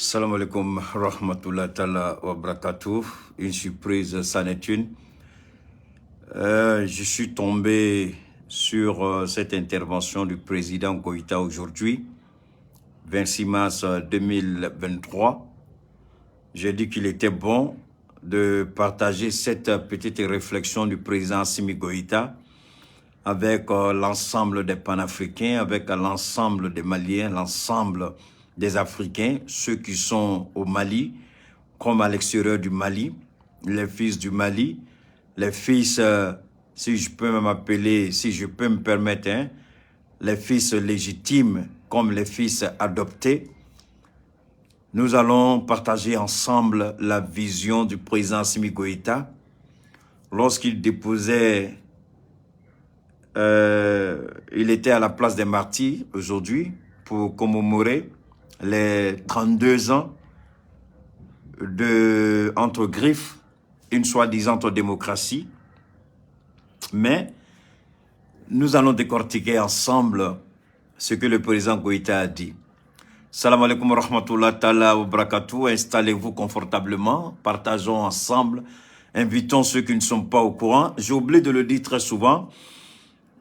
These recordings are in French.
Salam alaikum rahmatullah ta'ala wa barakatuh. Une surprise, ça n'est une. Je suis tombé sur cette intervention du président Goïta aujourd'hui, 26 mars 2023. J'ai dit qu'il était bon de partager cette petite réflexion du président Assimi Goïta avec l'ensemble des panafricains, avec l'ensemble des Maliens, l'ensemble des Africains, ceux qui sont au Mali, comme à l'extérieur du Mali, les fils du Mali, les fils, si je peux m'appeler, si je peux me permettre, hein, les fils légitimes comme les fils adoptés. Nous allons partager ensemble la vision du président Assimi Goïta lorsqu'il déposait, il était à la place des martyrs aujourd'hui pour commémorer les 32 ans entre griffes, une soi-disant démocratie. Mais nous allons décortiquer ensemble ce que le président Goïta a dit. Salam alaikum wa rahmatullah ta'ala wa barakatuh. Installez-vous confortablement, partageons ensemble, invitons ceux qui ne sont pas au courant. J'ai oublié de le dire très souvent.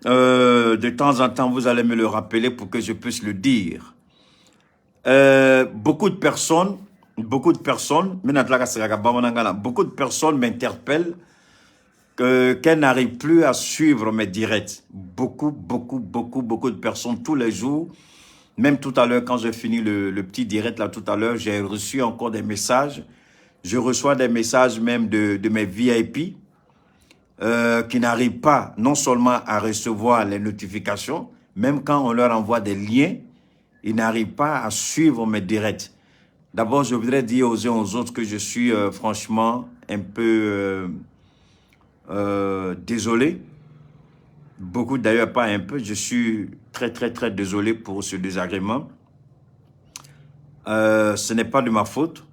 De temps en temps, vous allez me le rappeler pour que je puisse le dire. Beaucoup de personnes m'interpellent qu'elles n'arrivent plus à suivre mes directs. Beaucoup de personnes tous les jours. Même tout à l'heure, quand j'ai fini le petit direct là tout à l'heure, j'ai reçu encore des messages. Je reçois des messages même de mes VIP qui n'arrivent pas non seulement à recevoir les notifications, même quand on leur envoie des liens, ils n'arrivent pas à suivre mes directs. D'abord, je voudrais dire aux uns aux autres que je suis franchement un peu désolé. Beaucoup d'ailleurs, pas un peu. Je suis très désolé pour ce désagrément. Ce n'est pas de ma faute.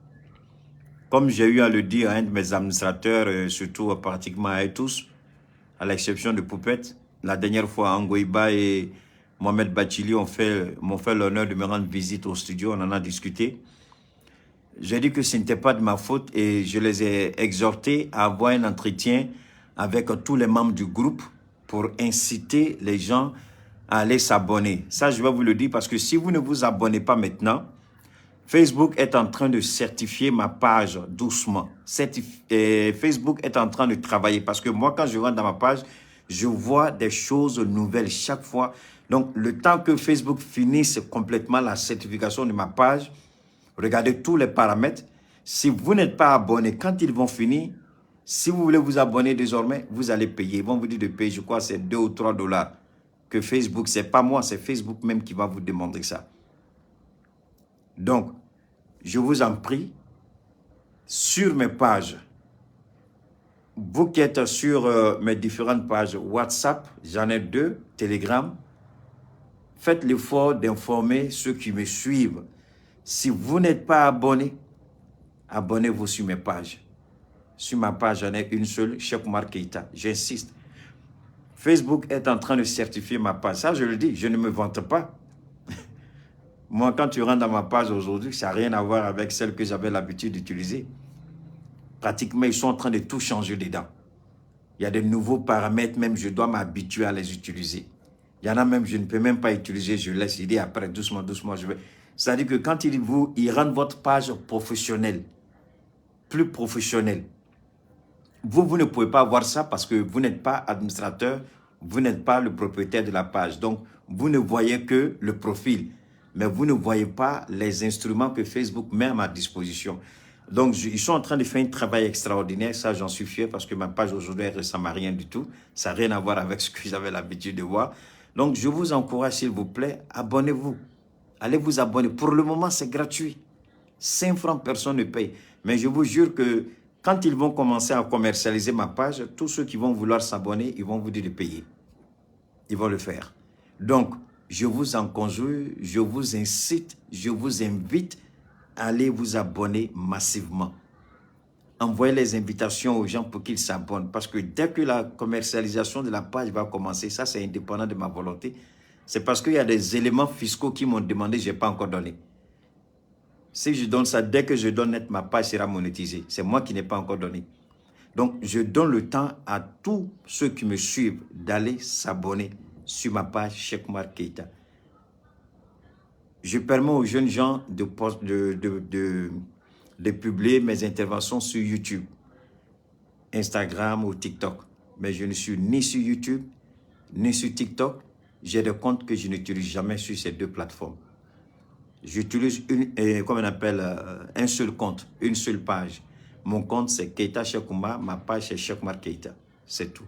Comme j'ai eu à le dire à un de mes administrateurs, surtout pratiquement à eux tous, à l'exception de Poupette, la dernière fois, Angoïba et Mohamed Bachili m'ont fait l'honneur de me rendre visite au studio, on en a discuté. J'ai dit que ce n'était pas de ma faute et je les ai exhortés à avoir un entretien avec tous les membres du groupe pour inciter les gens à aller s'abonner. Ça, je vais vous le dire parce que si vous ne vous abonnez pas maintenant, Facebook est en train de certifier ma page doucement. Facebook est en train de travailler parce que moi, quand je rentre dans ma page, je vois des choses nouvelles chaque fois. Donc, le temps que Facebook finisse complètement la certification de ma page, regardez tous les paramètres. Si vous n'êtes pas abonné, quand ils vont finir, si vous voulez vous abonner désormais, vous allez payer. Ils vont vous dire de payer, je crois, c'est 2 ou 3 dollars. Que Facebook, c'est pas moi, c'est Facebook même qui va vous demander ça. Donc, je vous en prie, sur mes pages, vous qui êtes sur mes différentes pages WhatsApp, j'en ai 2, Telegram, faites l'effort d'informer ceux qui me suivent. Si vous n'êtes pas abonné, abonnez-vous sur mes pages. Sur ma page, j'en ai une seule, Cheikh Oumar Keïta. J'insiste. Facebook est en train de certifier ma page. Ça, je le dis, je ne me vante pas. Moi, quand tu rentres dans ma page aujourd'hui, ça n'a rien à voir avec celle que j'avais l'habitude d'utiliser. Pratiquement, ils sont en train de tout changer dedans. Il y a de nouveaux paramètres, même je dois m'habituer à les utiliser. Il y en a même, je ne peux même pas utiliser, je laisse. Il dit après, doucement, je vais. C'est-à-dire que quand il rend votre page professionnelle, plus professionnelle, vous ne pouvez pas voir ça parce que vous n'êtes pas administrateur, vous n'êtes pas le propriétaire de la page. Donc, vous ne voyez que le profil, mais vous ne voyez pas les instruments que Facebook met à ma disposition. Donc, ils sont en train de faire un travail extraordinaire. Ça, j'en suis fier parce que ma page aujourd'hui, elle ne ressemble à rien du tout. Ça n'a rien à voir avec ce que j'avais l'habitude de voir. Donc, je vous encourage, s'il vous plaît, abonnez-vous. Allez vous abonner. Pour le moment, c'est gratuit. 5 francs, personne ne paye. Mais je vous jure que quand ils vont commencer à commercialiser ma page, tous ceux qui vont vouloir s'abonner, ils vont vous dire de payer. Ils vont le faire. Donc, je vous en conjure, je vous incite, je vous invite à aller vous abonner massivement. Envoyez les invitations aux gens pour qu'ils s'abonnent. Parce que dès que la commercialisation de la page va commencer, ça c'est indépendant de ma volonté, c'est parce qu'il y a des éléments fiscaux qui m'ont demandé, je n'ai pas encore donné. Si je donne ça, dès que je donne net, ma page sera monétisée. C'est moi qui n'ai pas encore donné. Donc, je donne le temps à tous ceux qui me suivent d'aller s'abonner sur ma page Cheikh Oumar Keïta. Je permets aux jeunes gens de publier mes interventions sur YouTube, Instagram ou TikTok. Mais je ne suis ni sur YouTube, ni sur TikTok. J'ai des comptes que je n'utilise jamais sur ces deux plateformes. J'utilise comme on appelle, un seul compte, une seule page. Mon compte, c'est Keïta Cheikh Oumar. Ma page, c'est Cheikh Oumar Keïta. C'est tout.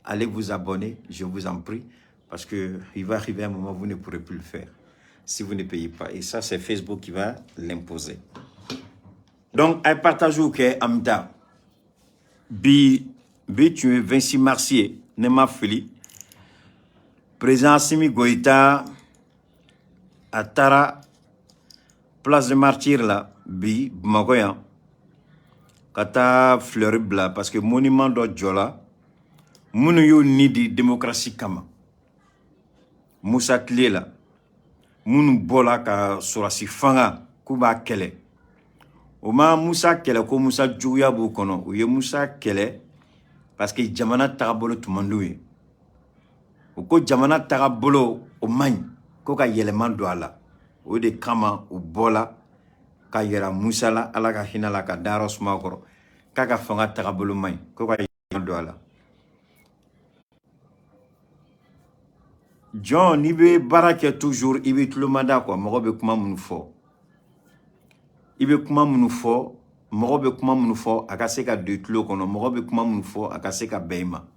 Allez vous abonner, je vous en prie, parce qu'il va arriver un moment où vous ne pourrez plus le faire si vous ne payez pas. Et ça, c'est Facebook qui va l'imposer. Donc, un partage au quai, Amda. Tu es Vinci Marcier, Nema Fili. Président Assimi Goïta, à Tara, place de martyr là, Magoya. Kata fleur bla, parce que monument de Djola, munu yo nidi démocratie kama. Moussa Tlela, munu bola ka sorasi fanga, kuba kele. Oma Moussa kele ko Moussa Djouya bu kono, ou ye Moussa kele, parce que jamana tagabolo tumandouye. Ou ko jamana tagabolo o magne, ko ka yeleman do ala. Ou de kama ou bola, ka yera Moussa la, ala ka hina la ka daros makoro. Kaka fanga tagabolo magne, ko ka yeleman do ala. John, il veut baraquer toujours, il veut tout le mandat quoi. Morobe kuma munufo. Il veut kuma munufo. Morobe kuma munufo. Akaseka de tulo kono. Morobe kuma munufo. Akaseka beima.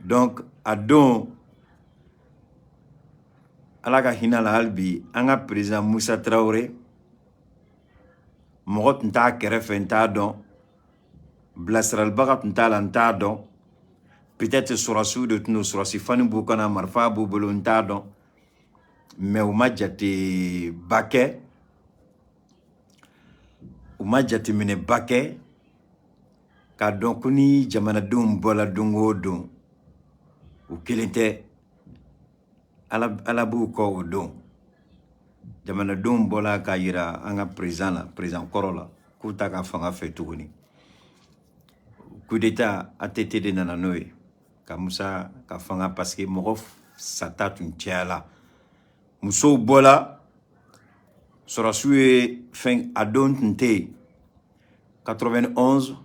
Donc, adon. Alaka hina la albi. Anga président Moussa Traoré. Morot nta kerefe nta don. Blasral bagat nta la nta don. Peut-être Sorassou de nous Sorassi Fani Boukana Marfa Boubolon mais au Madjate Baké, au Madjate Mene Baké, car donc ni Jamanadoum Bola Dungo Don, ou qu'il était à la bouko don. Jamanadoum Bola Kaira, Anga présent Korola, Koutaka Fanga Fetouni. Coup d'état a tété de Nananoé. Kamoussa Kafanga parce que Morof Satat une tiala. Mousso Bola sera sué fin à Donte 91.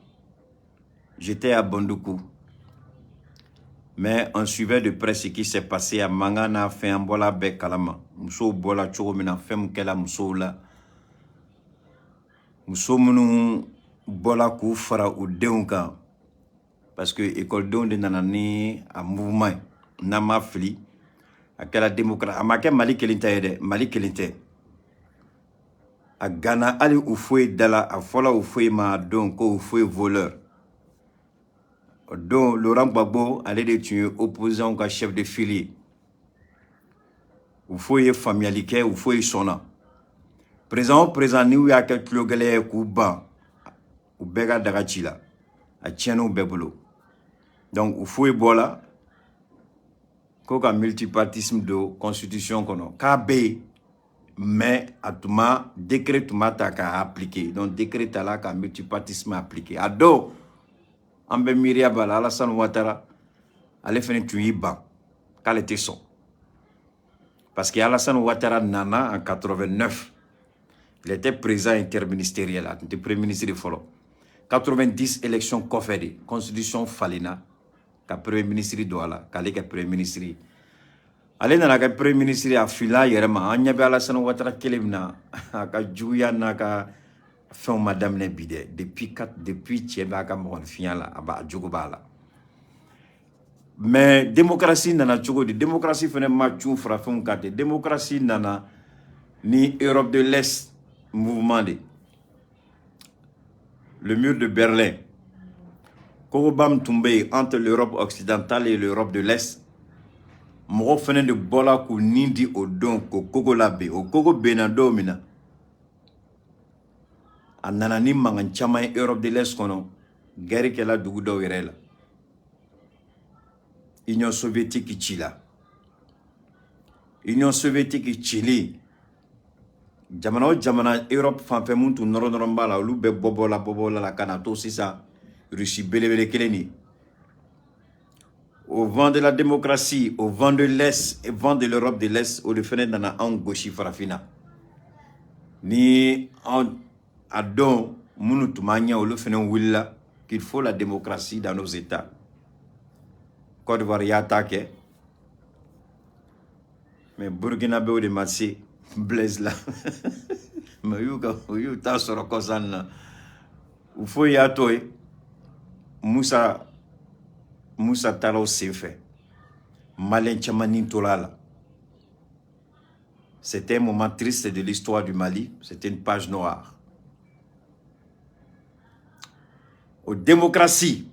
J'étais à Bondoukou. Mais on suivait de près ce qui s'est passé à Mangana fait un bola bec kalama. Mousso Bola Choromina femme qu'elle a Mousso là. Mousso Mounou Bola Koufara ou Deunka. Parce que l'école de nanani a mouvement nama fli à quelle démocratie à maquet Mali Kelinte Mali Kelinte à Ghana aller au fouet dala à fola au fouet ma donc au fouet voleur donc Laurent Gbagbo allait de tuer opposant au chef de file au fouet familialité au fouet sona présent nous y a quelques logales kuba au bega dagachila à tieno bebolo. Donc, il faut bola koka multipartisme de constitution kono KB mais atuma décret tuma ta ka appliqué donc décret tala ka multipartisme appliqué ado ambe miria bala Alassane Ouattara allait faire tuiba kale était son parce que Alassane Ouattara nana en 89 il était président interministériel le premier ministre de Folo 90 élections conférées constitution falena ka premier ministre Douala, kale ka premier ministre. Ale na ka premier ministre a fila yerema anya be Alassane Ouattara kelemna ka juya na ka fond madame ne bide depuis tieba ka mo fiala aba jugubala. Mais démocratie nana chogo de démocratie fene ma chou frafon kate démocratie nana ni Europe de l'Est mouvement de le mur de Berlin. Korobam tombé entre l'Europe occidentale et l'Europe de l'Est. Moro fene de bola ku nindi o don ko kogo labe o kogo benando mina. Ananani mangan chama Europe de l'Est kono guerre ke la dugu do wirela. Union soviétique Chila. Union soviétique Chili. Jamana o jamana Europe fanfɛ mun tun nɔrɔ b'a la olu bɛ bɔbɔ la ka na to sisan Russie belebele kelen ni. Au vent de la démocratie, au vent de l'Est, au vent de l'Europe de l'Est, au le fenêtre nana an gosi farafina. Ni an adon munu tumanya au le fenêtre willa qu'il faut la démocratie dans nos États. Côte d'Ivoire y a attaqué. Mais Burkina Faso de Massé, Blaise là. Mais you ta soro kosan. Il faut y atoe. Moussa Talo Sefe. Malin Tchamanin Tolala. C'était un moment triste de l'histoire du Mali. C'était une page noire. Aux démocraties.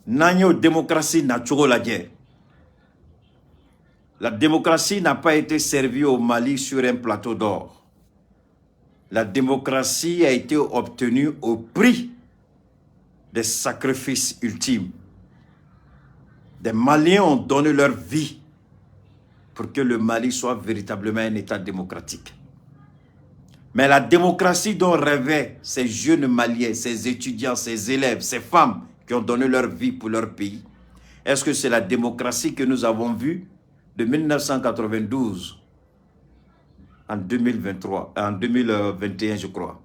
Nanyo démocratie n'a toujours la guerre. La démocratie n'a pas été servie au Mali sur un plateau d'or. La démocratie a été obtenue au prix des sacrifices ultimes. Des Maliens ont donné leur vie pour que le Mali soit véritablement un État démocratique. Mais la démocratie dont rêvaient ces jeunes Maliens, ces étudiants, ces élèves, ces femmes qui ont donné leur vie pour leur pays, est-ce que c'est la démocratie que nous avons vue de 1992 en 2023, en 2021 je crois?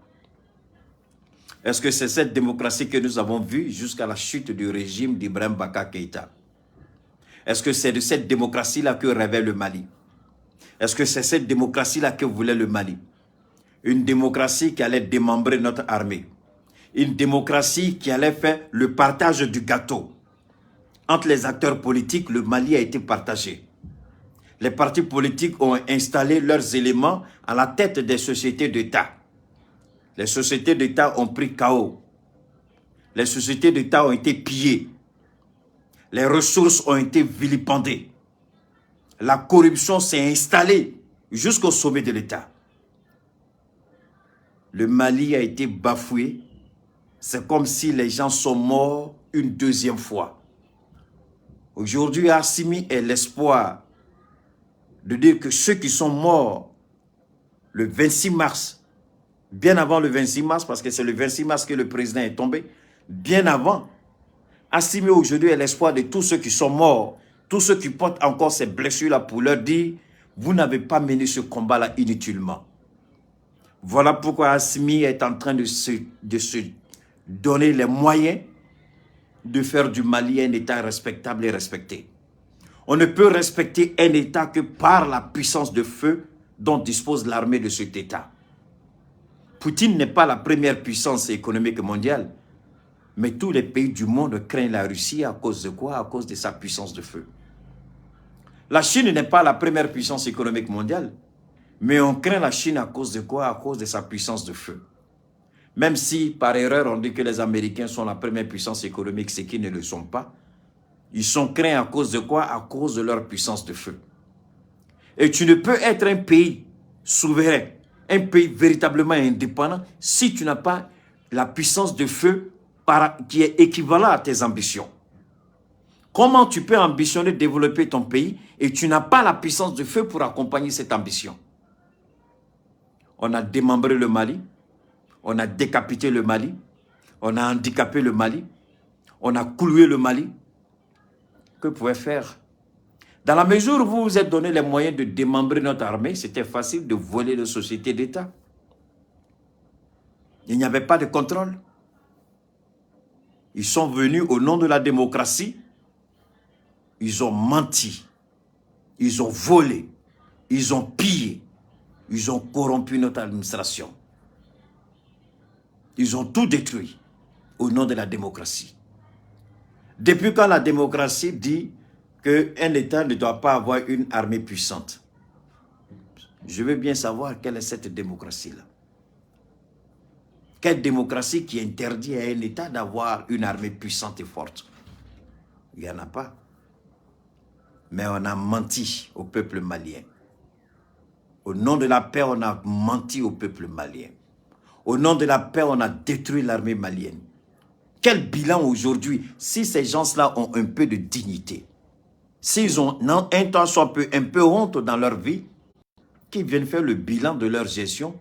Est-ce que c'est cette démocratie que nous avons vue jusqu'à la chute du régime d'Ibrahim Boubacar Keïta? Est-ce que c'est de cette démocratie-là que rêvait le Mali? Est-ce que c'est cette démocratie-là que voulait le Mali? Une démocratie qui allait démembrer notre armée. Une démocratie qui allait faire le partage du gâteau. Entre les acteurs politiques, le Mali a été partagé. Les partis politiques ont installé leurs éléments à la tête des sociétés d'État. Les sociétés d'État ont pris KO. Les sociétés d'État ont été pillées. Les ressources ont été vilipendées. La corruption s'est installée jusqu'au sommet de l'État. Le Mali a été bafoué. C'est comme si les gens sont morts une deuxième fois. Aujourd'hui, Assimi est l'espoir de dire que ceux qui sont morts le 26 mars, bien avant le 26 mars, parce que c'est le 26 mars que le président est tombé, bien avant, Assimi aujourd'hui est l'espoir de tous ceux qui sont morts, tous ceux qui portent encore ces blessures-là pour leur dire, vous n'avez pas mené ce combat-là inutilement. Voilà pourquoi Assimi est en train de se donner les moyens de faire du Mali un État respectable et respecté. On ne peut respecter un État que par la puissance de feu dont dispose l'armée de cet État. Poutine n'est pas la première puissance économique mondiale, mais tous les pays du monde craignent la Russie à cause de quoi? À cause de sa puissance de feu. La Chine n'est pas la première puissance économique mondiale, mais on craint la Chine à cause de quoi? À cause de sa puissance de feu. Même si, par erreur, on dit que les Américains sont la première puissance économique, ce qui ne le sont pas, ils sont craints à cause de quoi? À cause de leur puissance de feu. Et tu ne peux être un pays souverain, un pays véritablement indépendant, si tu n'as pas la puissance de feu qui est équivalente à tes ambitions. Comment tu peux ambitionner de développer ton pays et tu n'as pas la puissance de feu pour accompagner cette ambition? On a démembré le Mali, on a décapité le Mali, on a handicapé le Mali, on a cloué le Mali. Que pouvez faire? Dans la mesure où vous vous êtes donné les moyens de démembrer notre armée, c'était facile de voler les sociétés d'État. Il n'y avait pas de contrôle. Ils sont venus au nom de la démocratie. Ils ont menti. Ils ont volé. Ils ont pillé. Ils ont corrompu notre administration. Ils ont tout détruit au nom de la démocratie. Depuis quand la démocratie dit qu'un État ne doit pas avoir une armée puissante? Je veux bien savoir quelle est cette démocratie-là. Quelle démocratie qui interdit à un État d'avoir une armée puissante et forte? Il n'y en a pas. Mais on a menti au peuple malien. Au nom de la paix, on a menti au peuple malien. Au nom de la paix, on a détruit l'armée malienne. Quel bilan aujourd'hui, si ces gens-là ont un peu de dignité, s'ils ont un temps soit peu, un peu honte dans leur vie, qu'ils viennent faire le bilan de leur gestion.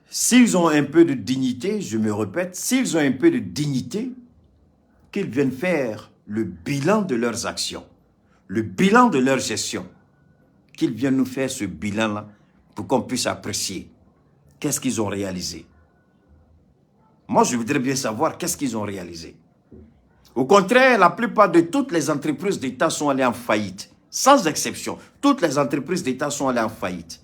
S'ils ont un peu de dignité, je me répète, s'ils ont un peu de dignité, qu'ils viennent faire le bilan de leurs actions, le bilan de leur gestion, qu'ils viennent nous faire ce bilan-là pour qu'on puisse apprécier qu'est-ce qu'ils ont réalisé. Moi, je voudrais bien savoir qu'est-ce qu'ils ont réalisé. Au contraire, la plupart de toutes les entreprises d'État sont allées en faillite. Sans exception, toutes les entreprises d'État sont allées en faillite.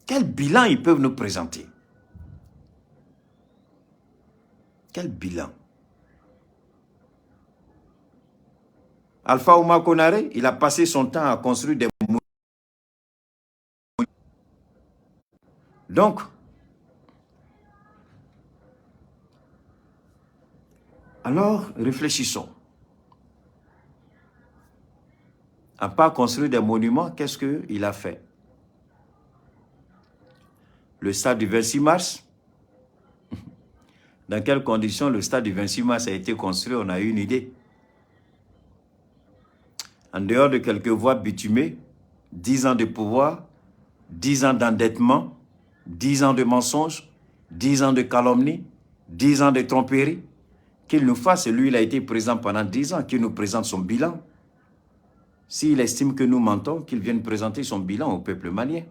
Quel bilan ils peuvent nous présenter? Quel bilan? Alpha Ouma Konaré, il a passé son temps à construire des monuments. Donc, alors réfléchissons. À part construire des monuments, qu'est-ce qu'il a fait? Le stade du 26 mars. Dans quelles conditions le stade du 26 mars a été construit? On a eu une idée. En dehors de quelques voies bitumées, 10 ans de pouvoir, 10 ans d'endettement, 10 ans de mensonges, 10 ans de calomnie, 10 ans de tromperie, qu'il nous fasse, lui il a été présent pendant 10 ans, qu'il nous présente son bilan. S'il estime que nous mentons, qu'il vienne présenter son bilan au peuple malien.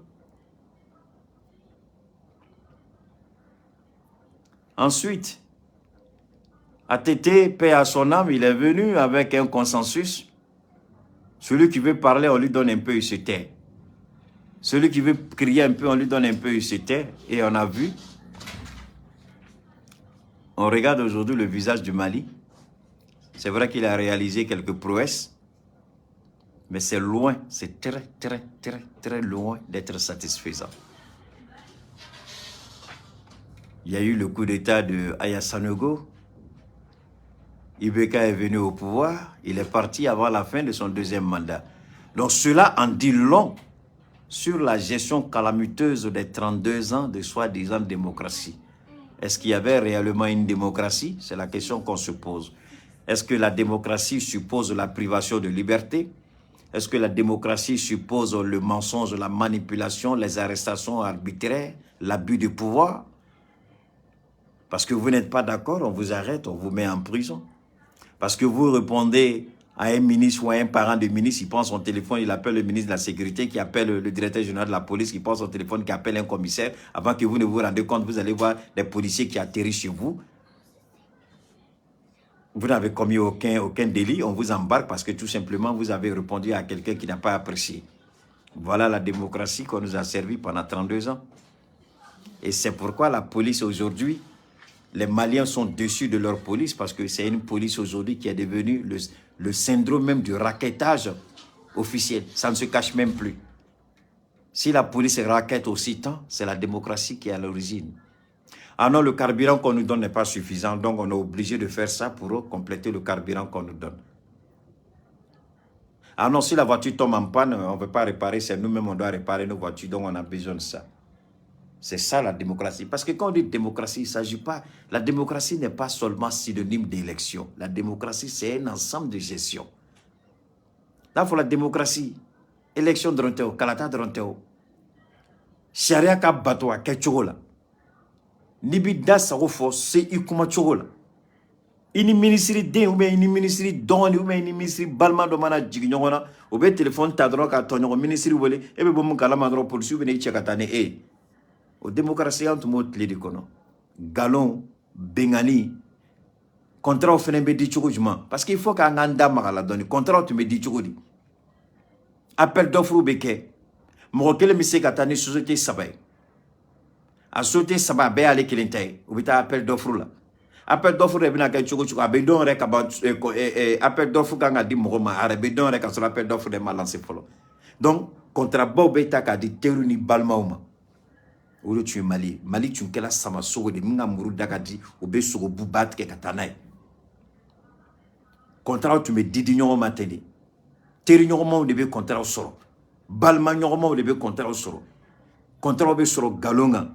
Ensuite, ATT, paix à son âme, il est venu avec un consensus. Celui qui veut parler, on lui donne un peu, il se tait. Celui qui veut crier un peu, on lui donne un peu, il se tait. Et on a vu, on regarde aujourd'hui le visage du Mali. C'est vrai qu'il a réalisé quelques prouesses, mais c'est loin, c'est très loin d'être satisfaisant. Il y a eu le coup d'état de Aya Sanogo. Ibeka est venu au pouvoir, il est parti avant la fin de son deuxième mandat. Donc cela en dit long sur la gestion calamiteuse des 32 ans de soi-disant démocratie. Est-ce qu'il y avait réellement une démocratie? C'est la question qu'on se pose. Est-ce que la démocratie suppose la privation de liberté? Est-ce que la démocratie suppose le mensonge, la manipulation, les arrestations arbitraires, l'abus de pouvoir? Parce que vous n'êtes pas d'accord, on vous arrête, on vous met en prison. Parce que vous répondez à un ministre ou à un parent de ministre, il prend son téléphone, il appelle le ministre de la Sécurité, qui appelle le directeur général de la police, qui prend son téléphone, qui appelle un commissaire. Avant que vous ne vous rendez compte, vous allez voir des policiers qui atterrissent chez vous. Vous n'avez commis aucun délit, on vous embarque parce que tout simplement, vous avez répondu à quelqu'un qui n'a pas apprécié. Voilà la démocratie qu'on nous a servi pendant 32 ans. Et c'est pourquoi la police aujourd'hui, les Maliens sont déçus de leur police parce que c'est une police aujourd'hui qui est devenue le syndrome même du rackettage officiel. Ça ne se cache même plus. Si la police rackette aussi tant, c'est la démocratie qui est à l'origine. Ah non, le carburant qu'on nous donne n'est pas suffisant, donc on est obligé de faire ça pour compléter le carburant qu'on nous donne. Ah non, si la voiture tombe en panne, on ne veut pas réparer, c'est nous-mêmes on doit réparer nos voitures, donc on a besoin de ça. C'est ça la démocratie. Parce que quand on dit démocratie, il ne s'agit pas... La démocratie n'est pas seulement synonyme d'élection. La démocratie, c'est un ensemble de gestion. Là, il faut la démocratie. Élection de Ronteo, Kalata de Ronteo. Sharia ka batoa, Kechola. Nibi da sarofo, c'est Ikuma Chola. Ini ministre den, ou bien ini ministre don, ou bien ini ministre balma do mana jignona, ou bien téléphone tadro ka tonyo ministre wele, ebe bomu kalama dro polisi ou bien chekatane e. O démocratie en tout monde les déconne. Galon, Bengani, contrat au fenêtre di choukoujman. Parce qu'il faut qu'un anda magala donne. Contrat tu me dis choukodi. Appel d'offre ou beke. Morokele mise katani société sabay. A société sabay be ale kilintay. Ou bita appel d'offre là. Appel d'offre rebina ka choukoujou. Abe don rek about appel d'offre kanga di moroma. Arabe don rek sur appel d'offre de malancé folo. Donc contrat bo beta ka di teru ni balmauma. Ou tu es Mali. Mali, tu es là, ça m'a sauvé de Mingamuru Dagadi, ou Bessogo Boubat, qui est Katanaï. Contrat, tu me dis d'ignorer matin. Terrignorement, ou devez contrat au soro. Balmagnorement, ou devez contrat au soro. Contrat au soro Galonga.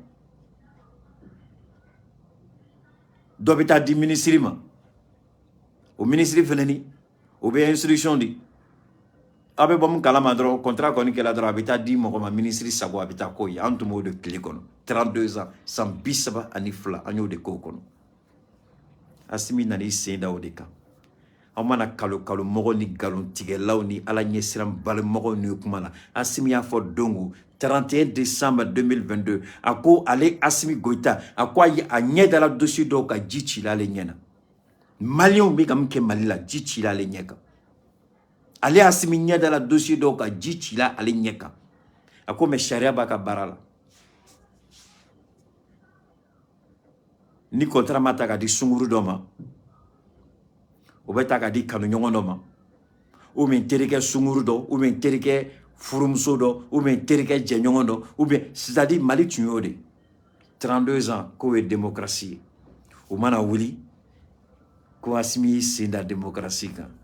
Dobita di ministre. Au ministre Feneni, ou bien instruction dit. Abe bom kalama dro contrat koni kela dro abita di mo ma ministre sago abita ko ya antumo de clé kono 32 ans sans bisaba ani fla anyo de ko kono asimi nani senda odeka amana kalo mogo ni galon tigelaw ni ala nyesiram bal mogo ni kumala asimi ya fo dongo 31 décembre 2022 ako ale Assimi Goïta ako a nyeda la dossier do ka jichi la le nyena Malion be kam ke malila jichi la le nyeka ale Assimi nyeda la dossier do ka jichi la ale nyeka ako me sharia ba ka barala ni kontra mata ka di sunguru doma o beta ka di kanu nyongo doma ou men terike sunguru do ou men terike furumso do ou men terike jenyongo do ou bien c'est-à-dire Mali tunyode 32 ans ko e démocratie o mana wuli ko Assimi senda démocratie kan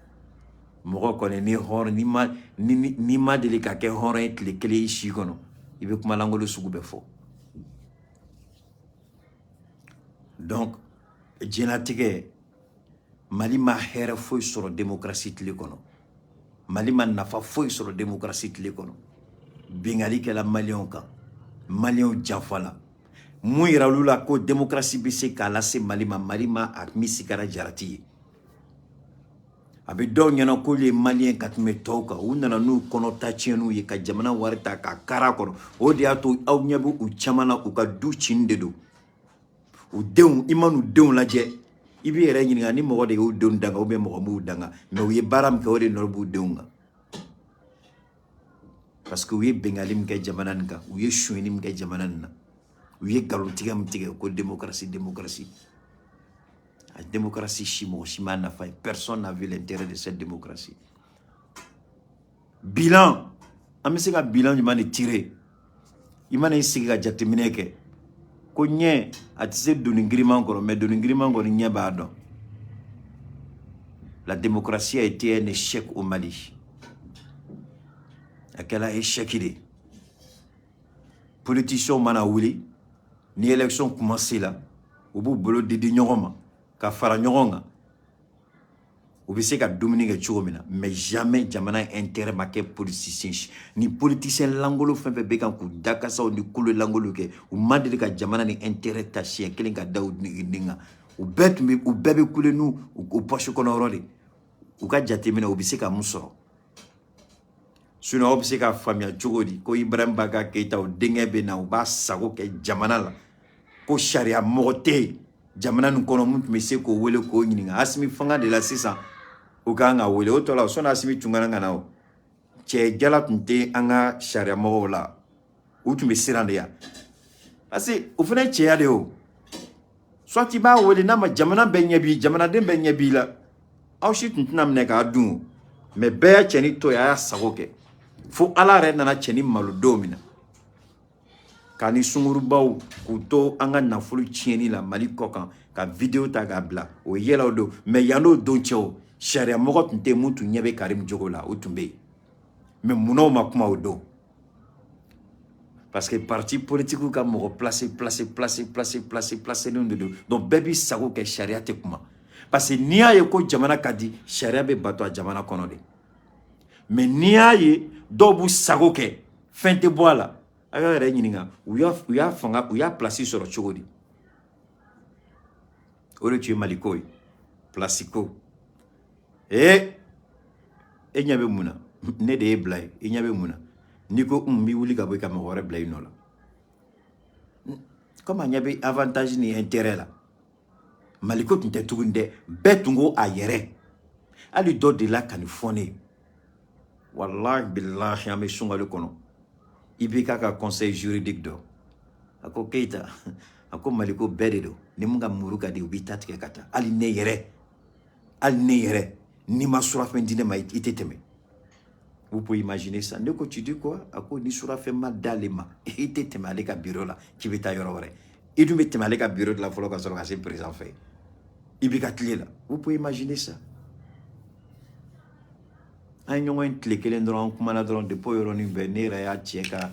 mogo kone ni hor ni ma deli ka ke hor et le kele ishi kono ibe kuma langolo sugu be fo donc jenatige Mali ma hera foi sur démocratie tile kono Mali ma nafa foi sur démocratie tile kono bingali ke la Malion kan Malion jafala muira lula ko démocratie bi se kala se Mali ma a misikara jarati abe do nyana ko le Malien katme toka unana nu kono tachienu ye ka jamana warta ka kara kono o dia to aw nyabu u chamana u ka du chindedo u deun imanu deun laje ibi yɛrɛ ɲininka ni mɔgɔ de y'u denw danga ou bien mɔgɔ m'u danga mais u ye baara min kɛ o de nɔrɔ b'u denw kan parce que u ye bengali min kɛ jamana nin kan u ye sonyɛli min kɛ jamana nin na u ye nkalontigɛ min tigɛ ko démocratie a démocratie si mɔgɔ si m'a nafa ye personne n'a vu l'intérêt de cette démocratie bilan an bɛ se ka bilan ɲuman de tirer i mana i sigi ka jateminɛ kɛ ko ɲɛ a tɛ se doni giriman kɔrɔ mais doni giriman kɔni ɲɛ b'a dɔn la démocratie a été un échec au Mali a kɛla échec de politiciens mana wuli ni élection commencé la u b'u bolo didi ɲɔgɔn ma ka fara ɲɔgɔn kan u bɛ se ka dumuni kɛ cogo min na mais jamais jamana intérêt ma kɛ politicien ni politicien langolo fɛn fɛn bɛ kan k'u dakasaw ni kulo langolo kɛ u ma deli ka jamana ni intérêt ta siɲɛ kelen ka da u nin kan u bɛɛ bɛ kule n'u poche kɔnɔ yɔrɔ de u ka jateminɛ u bɛ se ka mun sɔrɔ sinon aw bɛ se ka faamuya cogo di ko Ibrahima Keita o denkɛ bɛ na u b'a sago kɛ jamana la ko sariya mɔgɔ tɛ yen jamana nin kɔnɔ mun tun bɛ se k'o wele k'o ɲininka Assimi fanga de la sisan o kan ka wele o tɔ la sɔnni Assimi tun kana ka na o cɛ jala tun tɛ an ka sariya mɔgɔw la u tun bɛ siran de yan parce que o fana ye cɛya de ye o soit i b'a wele n'a ma jamana bɛɛ ɲɛ b'i jamanaden bɛɛ ɲɛ b'i la aw si tun tɛna minɛ k'a dun o mais bɛɛ y'a cɛ ni to ye a y'a sago kɛ fo Ala yɛrɛ nana cɛ ni malo don min na k'a ni sungurubaw k'u to an ka nafolo tiɲɛni la Mali kɔ kan ka vidéo ta k'a bila o yɛlɛ o don mais yan n'o don cɛ o sariya mɔgɔ tun tɛ mun tun ɲɛ bɛ Karim jogo la o tun bɛ yen mais munnaw ma kuma o don parce que parti politique ka mɔgɔ placé nen de don donc bɛɛ b'i sago kɛ sariya tɛ kuma parce que n'i y'a ye ko jamana ka di sariya bɛ bato a jamana kɔnɔ de mais n'i y'a ye dɔw b'u sago kɛ fɛn tɛ bɔ a la a y'a yɛrɛ ɲininka u y'a place sɔrɔ cogo di o de tun ye Maliko ye place ko e ɲɛ bɛ mun na ne de ye bila ye i ɲɛ bɛ mun na n'i ko n b'i wuli ka bɔ i ka mɔgɔ wɛrɛ bila i nɔ la comme a ɲɛ bɛ avantage ni intérêt la Maliko tun tɛ tuguni dɛ bɛɛ tun ko a yɛrɛ hali dɔ delila ka nin fɔ ne ye wallahi billahi an bɛ sunkalo kɔnɔ IBK ka conseil juridique dɔ a ko Keita a ko Maliko bɛɛ de don ni mun ka muru ka di u b'i ta tigɛ ka taa hali ne yɛrɛ n'i ma surafɛn di ne ma i tɛ tɛmɛ vous pouvez imaginer ça ne ko tu dis quoi a ko ni surafɛn ma d'ale ma i tɛ tɛmɛ ale ka bureau la k'i bɛ taa yɔrɔ wɛrɛ i dun bɛ tɛmɛ ale ka bureau de la fɔlɔ ka sɔrɔ ka se président fɛ IBK tile la vous pouvez imaginer ça an ɲɔgɔn tile kelen dɔrɔn an kumana dɔrɔn depuis yɔrɔnin bɛɛ ne yɛrɛ y'a cɛ ka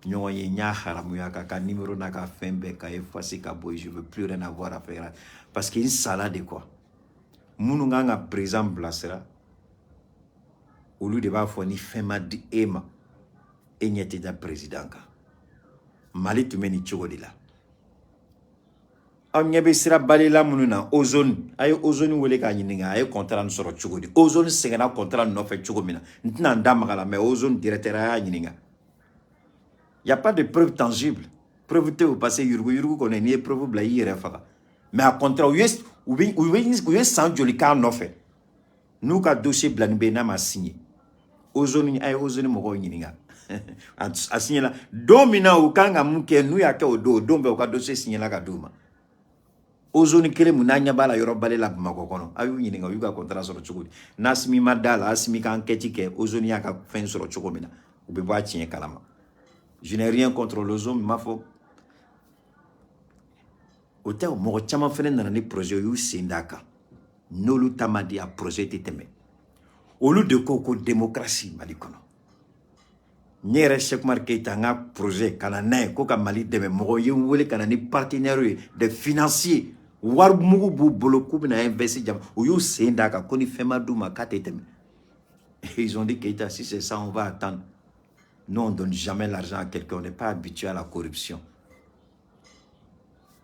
ɲɔgɔn ye n y'a haramuya ka numéro n'a ka fɛn bɛɛ ka effacer ka bɔ je veux plus rien avoir à faire parce que n sala de quoi minnu kan ka président bilasira au lieu de b'a fɔ ni fɛn ma di e ma e ɲɛ tɛ da président kan Mali tun bɛ ni cogo de la aw ɲɛ bɛ sira balila minnu na ozone a ye ozone wele k'a ɲininka a ye contrat nin sɔrɔ cogo di ozone sɛgɛnna contrat nɔfɛ cogo min na n tɛna n da maga la mais ozone directeur a y'a ɲininka y a pas de preuve tangible preuve tɛ o parce que yurugu kɔni n'i ye preuve bila i yɛrɛ faga mais a contrat u ye san joli k'a nɔfɛ n'u ka dossier bila nin bɛ yen n'a ma signé ozone a ye ozone mɔgɔw ɲininka a signé la don min na u kan ka mun kɛ n'u y'a kɛ o don bɛɛ u ka dossier signé la ka d'u ma ozone kelen mun n'a ɲɛ b'a la yɔrɔ bale la Bamakɔ kɔnɔ a y'u ɲininka u y'u ka contrat sɔrɔ cogo di n'Asimi ma da la Asimi ka enquête kɛ ozone y'a ka fɛn sɔrɔ cogo min na u bɛ bɔ a tiɲɛ kalama je n'ai rien contre l'ozone m'a fɔ o tɛ mɔgɔ caman fɛnɛ nana ni projet y'u sen d'a kan n'olu ta ma di a projet tɛ tɛmɛ olu de ko ko démocratie Mali kɔnɔ ne yɛrɛ Cheikh Oumar Keïta n ka projet ka na n'a ye ko ka Mali dɛmɛ mɔgɔ ye n wele ka na ni partenaires ye des financiers wari mugu b'u bolo k'u bɛna investir jama u y'u sen d'a kan ko ni fɛn ma d'u ma k'a tɛ tɛmɛ ils ont dit Keïta si c'est ça on va attendre nous on donne jamais l'argent à quelqu'un on n'est pas habitué à la corruption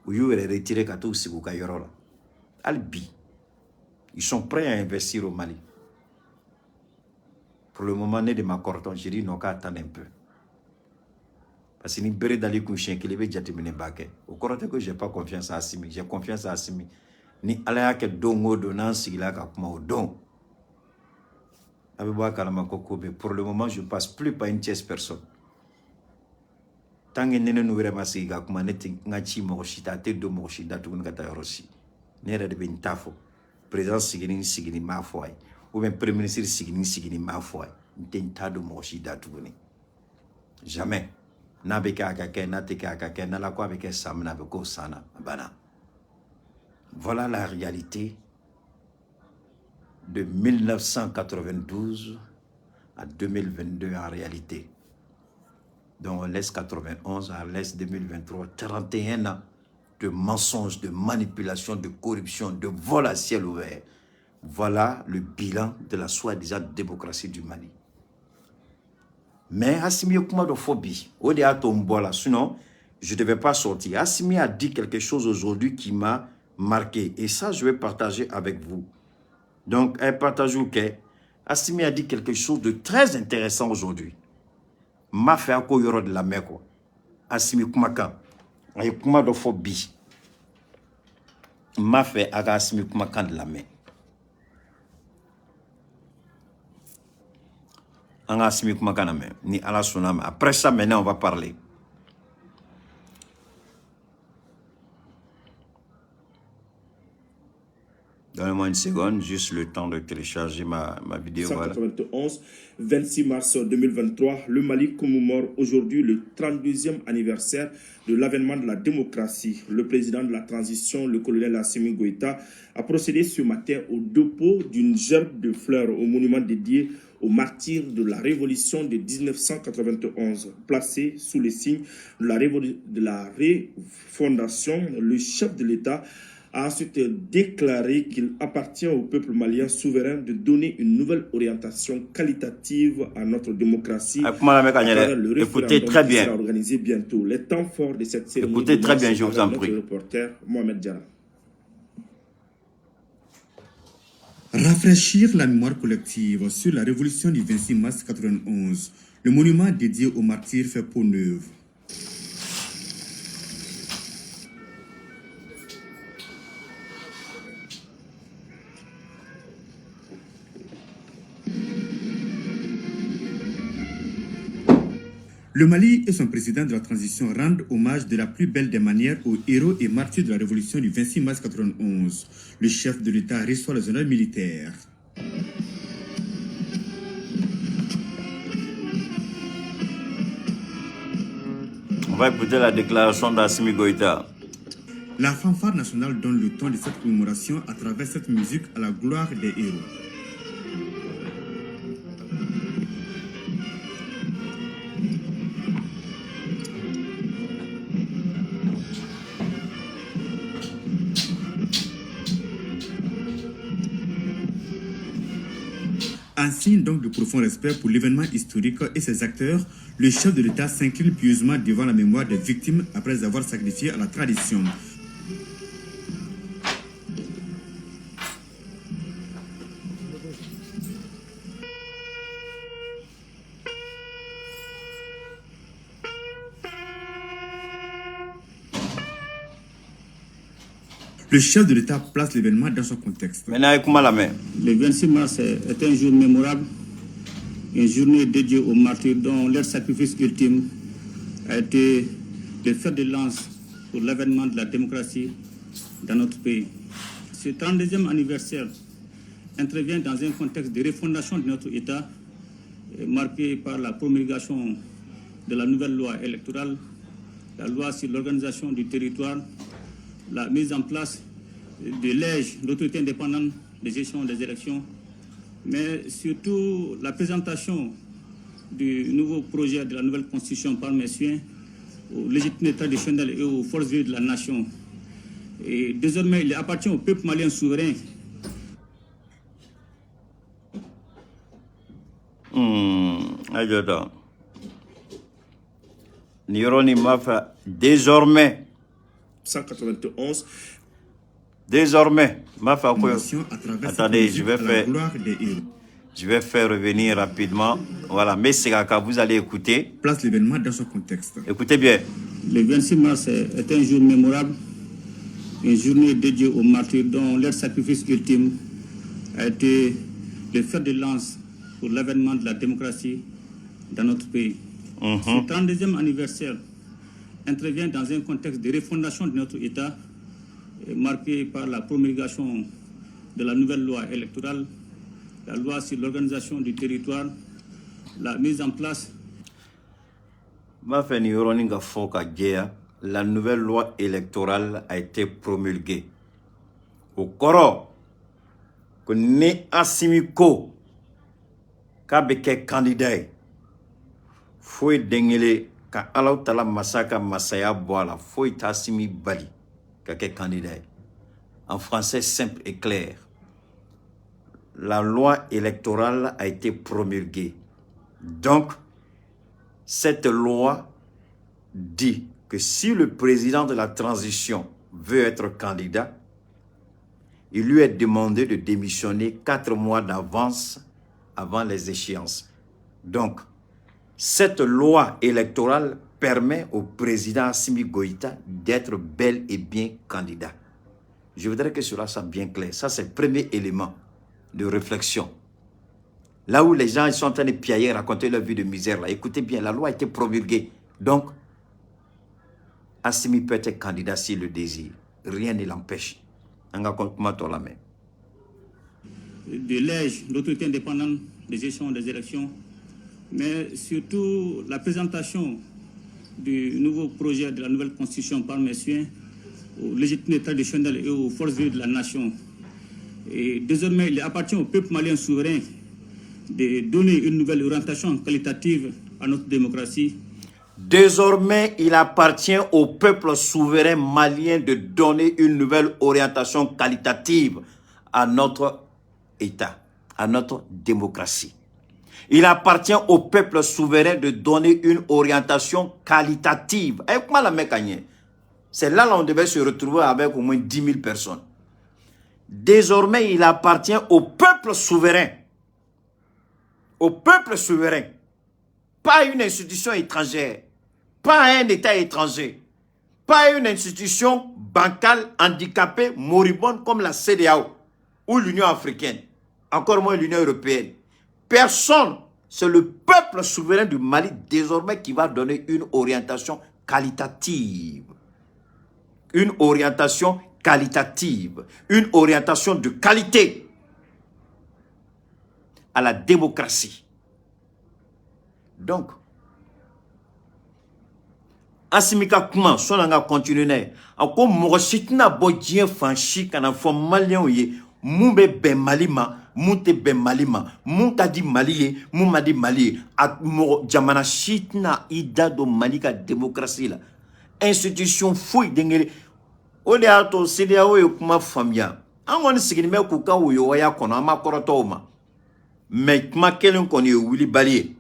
u y'u yɛrɛ retiré ka t'u sigi u ka yɔrɔ la hali bi ils sont prêts à investir au Mali. Pour le moment, ne de ma corton, j'ai dit non, qu'à attendre un peu. Parce que ni béré dans les couchins, qu'il avait déjà terminé baquet. Au cours que j'ai pas confiance à Assimi, j'ai confiance à Assimi. Ni alaya ke dongo donan sigila ka kuma au don. Avec moi, Kalamakoko, mais pour le moment, je ne passe plus par une tierce personne. Tant que nous ne verrons pas si ga kuma neti ngachi moshita te do moshida tu ngata yorosi. Nere de bintafo. Président sigini ma foi ou bien premier ministre sigini ma foi n'tenta de moshi datuguni jamais n'a beka akake n'a teke akake n'a la quoi avec sam n'a beko sana bana voilà la réalité de 1992 à 2022 en réalité donc on laisse 91 on laisse 2023 31 ans de mensonges, de manipulation, de corruption, de vol à ciel ouvert. Voilà le bilan de la soi-disant démocratie du Mali. Mais Assimi Okuma de phobie, sinon je ne devais pas sortir. Assimi a dit quelque chose aujourd'hui qui m'a marqué et ça je vais partager avec vous. Donc, Assimi a dit quelque chose de très intéressant aujourd'hui. M'a fait un coup de la mer. Assimi Kumakan. Aye kuma do fo bi m'a fait aga Assimi Kumakan de la main anga Assimi Kumakan na main ni ala sonama après ça maintenant on va parler donnez-moi une seconde, juste le temps de télécharger ma vidéo. 1991, 26 mars 2023, le Mali commémore aujourd'hui le 32e anniversaire de l'avènement de la démocratie. Le président de la transition, le colonel Assimi Goïta, a procédé ce matin au dépôt d'une gerbe de fleurs au monument dédié aux martyrs de la révolution de 1991. Placé sous les signes de la refondation, le chef de l'État a ensuite déclaré qu'il appartient au peuple malien souverain de donner une nouvelle orientation qualitative à notre démocratie. Écoutez très bien. Sera organisé bientôt. Les temps forts de cette cérémonie. Écoutez très bien, je vous en prie. Reporter Mohamed Diarra. Rafraîchir la mémoire collective sur la révolution du 26 mars 1991. Le monument dédié aux martyrs fait peau neuve. Le Mali et son président de la transition rendent hommage de la plus belle des manières aux héros et martyrs de la révolution du 26 mars 1991. Le chef de l'État reçoit les honneurs militaires. On va écouter la déclaration d'Assimi Goïta. La fanfare nationale donne le ton de cette commémoration à travers cette musique à la gloire des héros. En signe donc de profond respect pour l'événement historique et ses acteurs, le chef de l'État s'incline pieusement devant la mémoire des victimes après avoir sacrifié à la tradition. Le chef de l'État place l'événement dans son contexte. Maintenant, écoute-moi la main. Le 26 mars est un jour mémorable, une journée dédiée aux martyrs dont leur sacrifice ultime a été le fer de lance pour l'avènement de la démocratie dans notre pays. Ce 32e anniversaire intervient dans un contexte de refondation de notre État, marqué par la promulgation de la nouvelle loi électorale, la loi sur l'organisation du territoire, la mise en place de l'EGE, l'autorité indépendante de gestion des élections, mais surtout la présentation du nouveau projet de la nouvelle constitution par messieurs aux légitimes traditionnels et aux forces vives de la nation. Et désormais, il appartient au peuple malien souverain. Désormais. 191. Désormais, ma femme. Attendez, je vais faire revenir rapidement. Voilà, mais c'est quand vous allez écouter. Place l'événement dans son contexte. Écoutez bien. Le 26 mars est un jour mémorable, une journée dédiée aux martyrs dont leur sacrifice ultime a été le fer de lance pour l'avènement de la démocratie dans notre pays. Ce 32e anniversaire intervient dans un contexte de refondation de notre État, marqué par la promulgation de la nouvelle loi électorale, la loi sur l'organisation du territoire, la mise en place. La nouvelle loi électorale a été promulguée. Au Koro, que ne Asimiko, Kabeke candidat, foi dengele, ka alaw tala masaka masaya boala, foi tasimi bali, kake candidat. En français simple et clair, la loi électorale a été promulguée. Donc, cette loi dit que si le président de la transition veut être candidat, il lui est demandé de démissionner 4 mois d'avance avant les échéances. Donc, cette loi électorale permet au président Assimi Goïta d'être bel et bien candidat. Je voudrais que cela soit bien clair. Ça, c'est le premier élément de réflexion. Là où les gens ils sont en train de piailler, raconter leur vie de misère, là, écoutez bien, la loi a été promulguée. Donc, Assimi peut être candidat s'il le désire. Rien ne l'empêche. De l'EGE, l'autorité indépendante de gestion des élections, mais surtout la présentation du nouveau projet de la nouvelle constitution par messieurs aux légitimes traditionnels et aux forces vives de la nation. Et désormais, il appartient au peuple malien souverain de donner une nouvelle orientation qualitative à notre démocratie. Désormais, il appartient au peuple souverain malien de donner une nouvelle orientation qualitative à notre État, à notre démocratie. Il appartient au peuple souverain de donner une orientation qualitative. C'est là où on devait se retrouver avec au moins 10 000 personnes. Désormais, il appartient au peuple souverain. Au peuple souverain. Pas une institution étrangère. Pas un État étranger. Pas une institution bancale, handicapée, moribonde comme la CEDEAO ou l'Union africaine. Encore moins l'Union européenne. Personne. C'est le peuple souverain du Mali désormais qui va donner une orientation qualitative. Une orientation qualitative. Une orientation de qualité à la démocratie. Donc, Asimika kuma sonanga continuer ako mogositna bodien fanchi kana fo malien ye mumbe ben malima munte ben malima munta di malie muma di malie at jamana shitna ida do malika démocratie la institution fouille dengele o de ato CEDEAO e kuma famia angoni sigini me ku ka wo ya kono ama korotoma mais kuma kelen kɔni ye wuli bali ye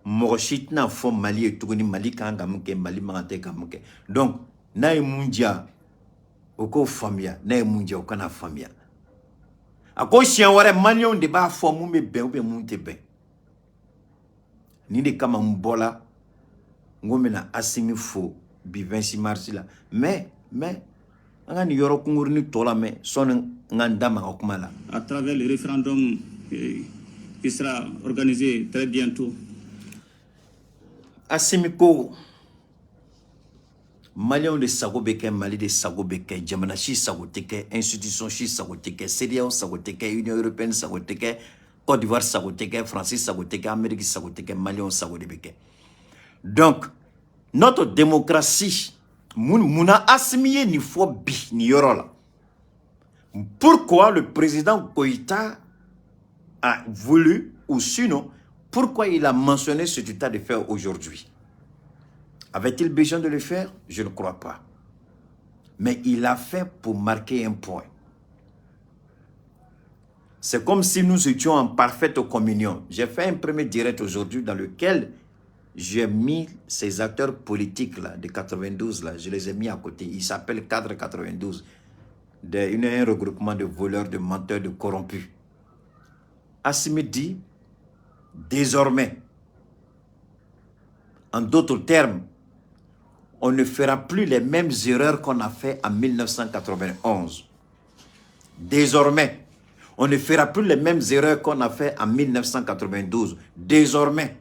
mɔgɔ si tɛna fɔ Mali ye tuguni Mali kan ka mun kɛ Mali man tɛ ka mun kɛ donc n'a ye mun diya o k'o faamuya n'a ye mun diya o kana faamuya a ko siɲɛ wɛrɛ Maliɲɛnw de b'a fɔ mun bɛ bɛn ou bien mun tɛ bɛn ni de kama n bɔla n ko n bɛna Asimi fo bi 26 mars la mais an ka nin yɔrɔ kunkurunin tɔ la mɛn sɔnni n ka n da maga kuma la. À travers le référendum qui sera organisé très bientôt. Asimi ko Maliens de sago bɛ kɛ Mali de sago bɛ kɛ jamana si sago tɛ kɛ institution si sago tɛ kɛ CEDEAO sago tɛ kɛ Union européenne sago tɛ kɛ Côte d'Ivoire sago tɛ kɛ France sago tɛ kɛ Amérique sago tɛ kɛ Maliens sago de bɛ kɛ donc notre démocratie Mouna Asimi ye ni fo bi ni yɔrɔ la pourquoi le président Goïta a voulu ou sinon pourquoi il a mentionné cet état de fait aujourd'hui? Avait-il besoin de le faire? Je ne crois pas. Mais il a fait pour marquer un point. C'est comme si nous étions en parfaite communion. J'ai fait un premier direct aujourd'hui dans lequel j'ai mis ces acteurs politiques-là, de 92, là, je les ai mis à côté. Ils s'appellent Cadre 92. Un regroupement de voleurs, de menteurs, de corrompus. Assimi dit, désormais, en d'autres termes, on ne fera plus les mêmes erreurs qu'on a fait en 1991. Désormais, on ne fera plus les mêmes erreurs qu'on a fait en 1992. Désormais,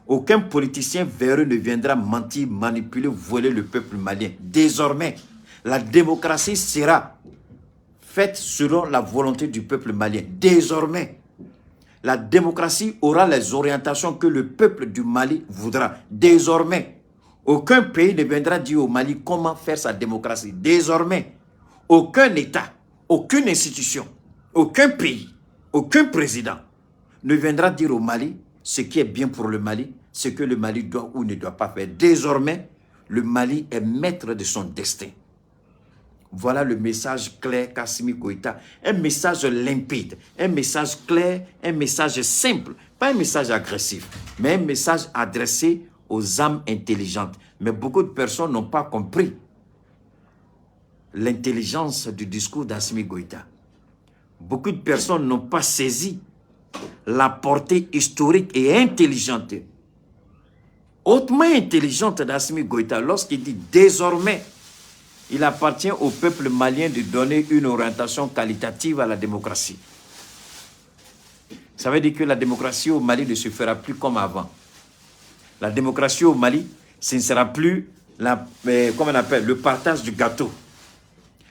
aucun politicien véreux ne viendra mentir, manipuler, voler le peuple malien. Désormais, la démocratie sera faite selon la volonté du peuple malien. Désormais, la démocratie aura les orientations que le peuple du Mali voudra. Désormais, aucun pays ne viendra dire au Mali comment faire sa démocratie. Désormais, aucun État, aucune institution, aucun pays, aucun président ne viendra dire au Mali ce qui est bien pour le Mali, ce que le Mali doit ou ne doit pas faire. Désormais, le Mali est maître de son destin. Voilà le message clair qu'Assimi Goïta. Un message limpide, un message clair, un message simple. Pas un message agressif, mais un message adressé aux âmes intelligentes. Mais beaucoup de personnes n'ont pas compris l'intelligence du discours d'Assimi Goïta. Beaucoup de personnes n'ont pas saisi la portée historique et intelligente, hautement intelligente d'Assimi Goïta lorsqu'il dit désormais, il appartient au peuple malien de donner une orientation qualitative à la démocratie. Ça veut dire que la démocratie au Mali ne se fera plus comme avant. La démocratie au Mali, ce ne sera plus comment on appelle, le partage du gâteau.